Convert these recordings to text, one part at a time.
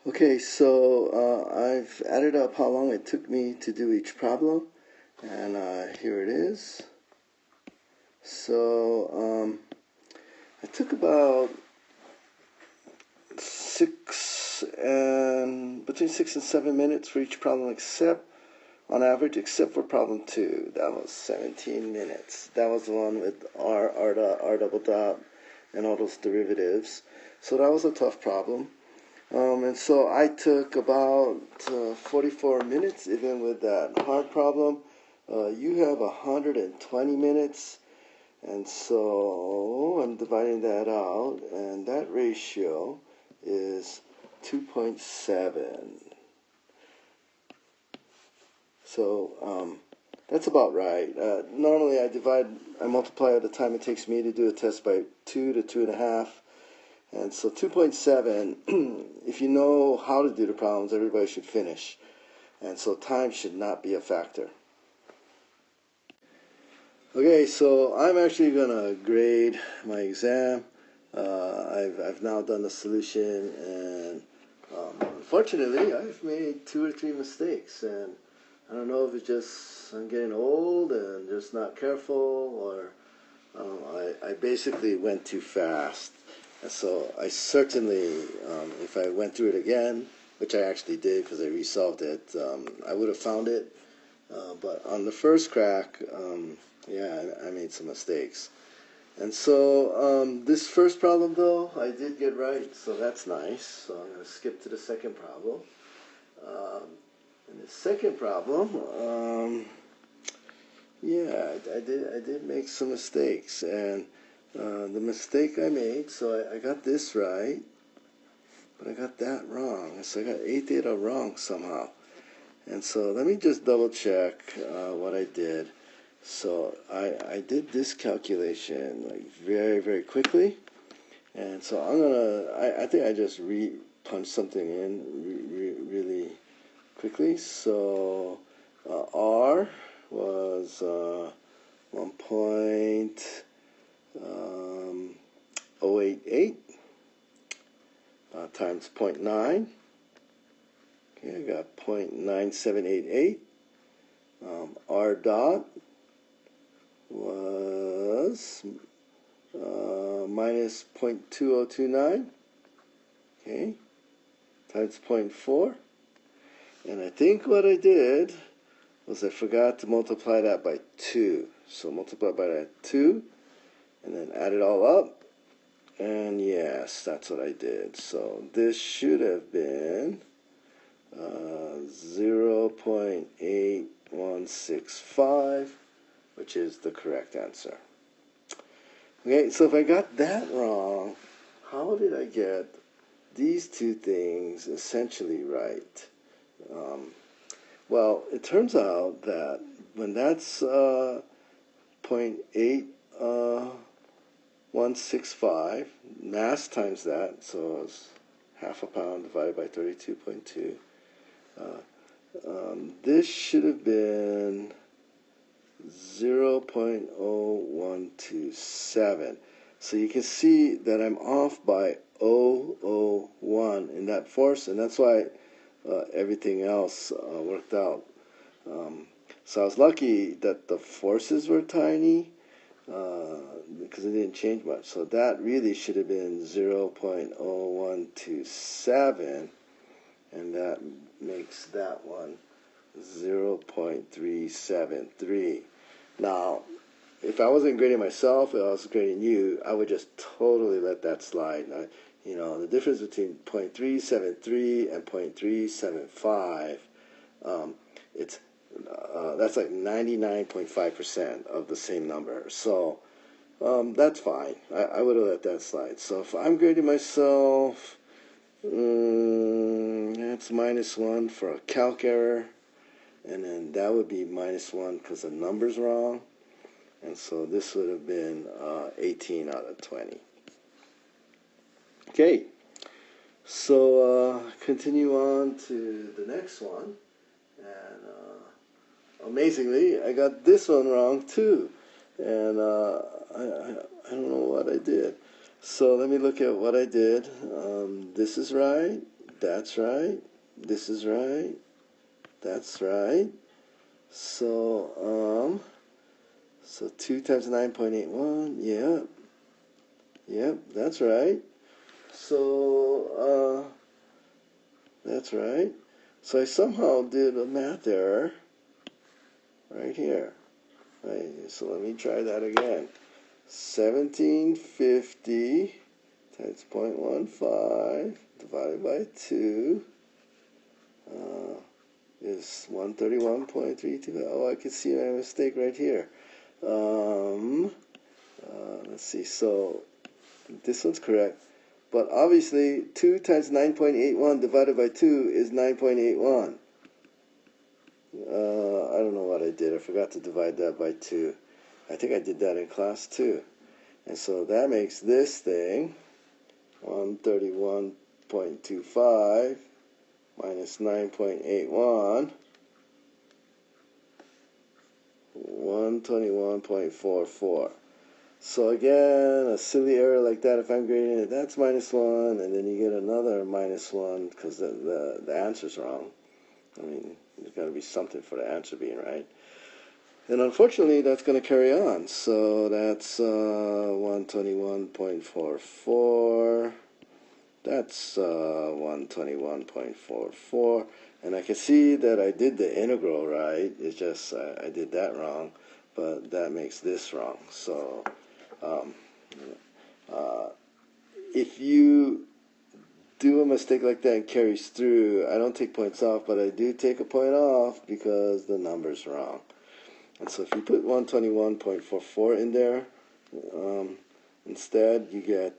Okay, so I've added up how long it took me to do each problem, and here it is. So I took about between 6 and 7 minutes for each problem, on average, except for problem 2. That was 17 minutes. That was the one with R dot, R double dot, and all those derivatives. So that was a tough problem. And so I took about 44 minutes, even with that hard problem. You have 120 minutes, and so I'm dividing that out, and that ratio is 2.7. So that's about right. Normally I multiply the time it takes me to do a test by 2 to 2.5. And so 2.7, if you know how to do the problems, everybody should finish. And so time should not be a factor. Okay, so I'm actually going to grade my exam. I've now done the solution, and unfortunately, I've made 2 or 3 mistakes. And I don't know if it's just I'm getting old and just not careful, or I basically went too fast. And so I certainly, if I went through it again, which I actually did because I resolved it, I would have found it. But on the first crack, yeah, I made some mistakes. And so this first problem, though, I did get right, so that's nice. So I'm going to skip to the second problem. And the second problem, yeah, I did make some mistakes, and the mistake I made, so I got this right, but I got that wrong. So I got A theta wrong somehow. And so let me just double check what I did. So I did this calculation like very, very quickly. And so I think I just punched something in really quickly. So R was 1.088 times 0.9. Okay, I got 0.9788. R dot was minus 0.2029. Okay, times 0.4. And I think what I did was I forgot to multiply that by 2. So multiply by that 2, and then add it all up. And yes, that's what I did. So this should have been 0.8165, which is the correct answer. Okay, so if I got that wrong, how did I get these two things essentially right? Well, it turns out that when that's 0.8165, mass times that, so it's half a pound divided by 32.2. This should have been 0.0127. So you can see that I'm off by 0.001 in that force, and that's why everything else worked out. So I was lucky that the forces were tiny because it didn't change much. So that really should have been 0.0127, and that makes that one 0.373. Now, if I wasn't grading myself, if I was grading you, I would just totally let that slide. The difference between 0.373 and 0.375, that's like 99.5% of the same number. So that's fine. I would have let that slide. So if I'm grading myself, that's -1 for a calc error, and then that would be -1 because the number's wrong. And so this would have been 18 out of 20. Okay, so continue on to the next one. And amazingly, I got this one wrong too. And I don't know what I did. So let me look at what I did. This is right. that's right. This is right. That's right. So 2 times 9.81. Yep. Yep, that's right. So that's right. So I somehow did a math error right here. Right. So let me try that again. 1750 times 0.15 divided by 2 is 131.32. Oh, I can see my mistake right here. Let's see. So this one's correct. But obviously, 2 times 9.81 divided by 2 is 9.81. I don't know what I did. I forgot to divide that by 2. I think I did that in class too. And so that makes this thing 131.25 minus 9.81, 121.44. So again, a silly error like that, if I'm grading it, that's -1, and then you get another -1 because the answer's wrong. I mean, there's got to be something for the answer being right. And unfortunately, that's going to carry on. So that's 121.44. That's 121.44. And I can see that I did the integral right. It's just I did that wrong. But that makes this wrong. So if you do a mistake like that and carries through, I don't take points off, but I do take a point off because the number's wrong. And so if you put 121.44 in there, instead you get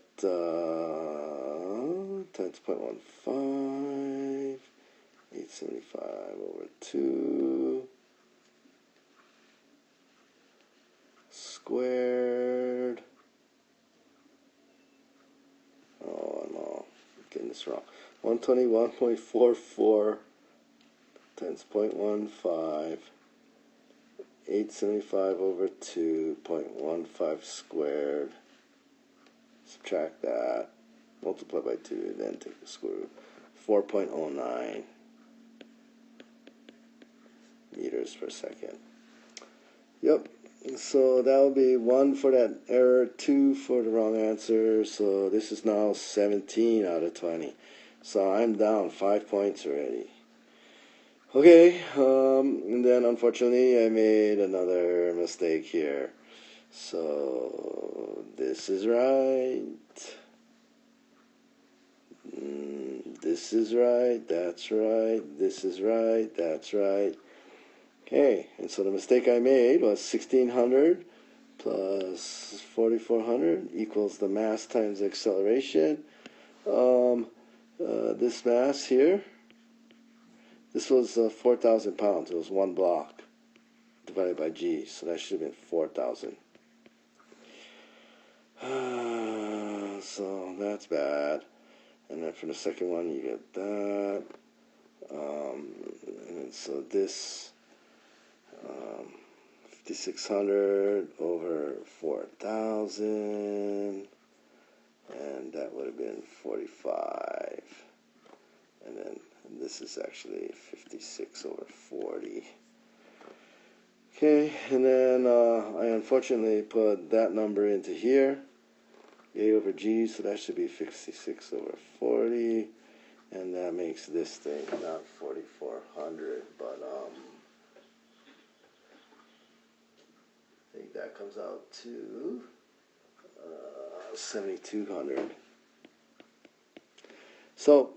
times 0.15, 875 over 2 squared. Oh no, I'm getting this wrong. 121.44 times 0.15. 875 over 2.15 squared. Subtract that. Multiply by 2, then take the square root. 4.09 meters per second. Yep. So that will be 1 for that error, 2 for the wrong answer. So this is now 17 out of 20. So I'm down 5 points already. Okay, and then unfortunately I made another mistake here. So this is right. This is right. That's right. This is right. That's right. Okay, and so the mistake I made was 1600 plus 4400 equals the mass times the acceleration. This mass here, this was 4,000 pounds. It was 1 block divided by g, so that should have been 4,000. So that's bad. And then for the second one, you get that. And so this 5,600 over 4,000, and that would have been 45. And then this is actually 56 over 40. Okay, and then I unfortunately put that number into here, a over g, so that should be 56 over 40, and that makes this thing not 4,400, but I think that comes out to 7,200. So,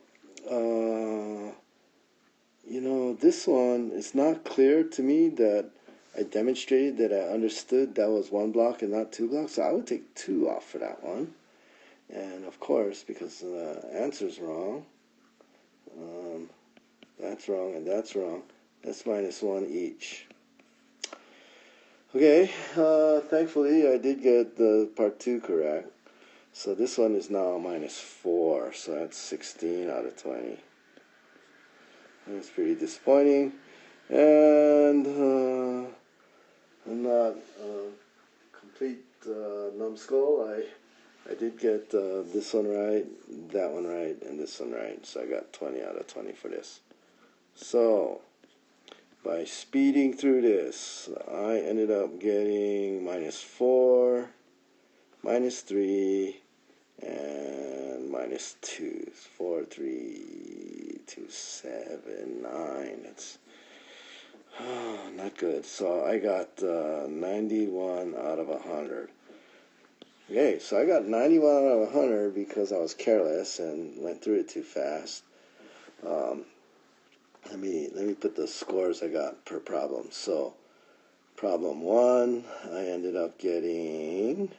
this one, it's not clear to me that I demonstrated that I understood that was 1 block and not 2 blocks, so I would take 2 off for that one. And of course, because the answer's wrong, that's wrong and that's wrong, that's -1 each. Okay, thankfully I did get the part 2 correct. So this one is now -4, so that's 16 out of 20. That's pretty disappointing. And I'm not a complete numbskull. I did get this one right, that one right, and this one right. So I got 20 out of 20 for this. So by speeding through this, I ended up getting -4, -3, and -2. 4, 3, 2, 7, 9. It's not good. So I got 91 out of 100. Okay, so I got 91 out of 100 because I was careless and went through it too fast. Let me put the scores I got per problem. So problem 1, I ended up getting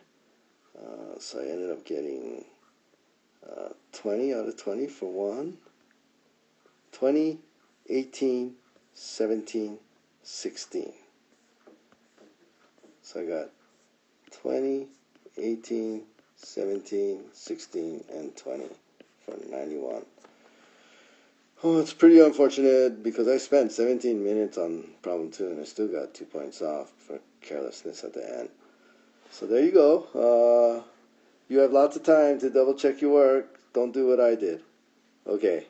20 out of 20 for 1. 20, 18, 17, 16. So I got 20, 18, 17, 16, and 20 for 91. Oh, it's pretty unfortunate because I spent 17 minutes on problem 2 and I still got 2 points off for carelessness at the end. So there you go. You have lots of time to double check your work. Don't do what I did. Okay.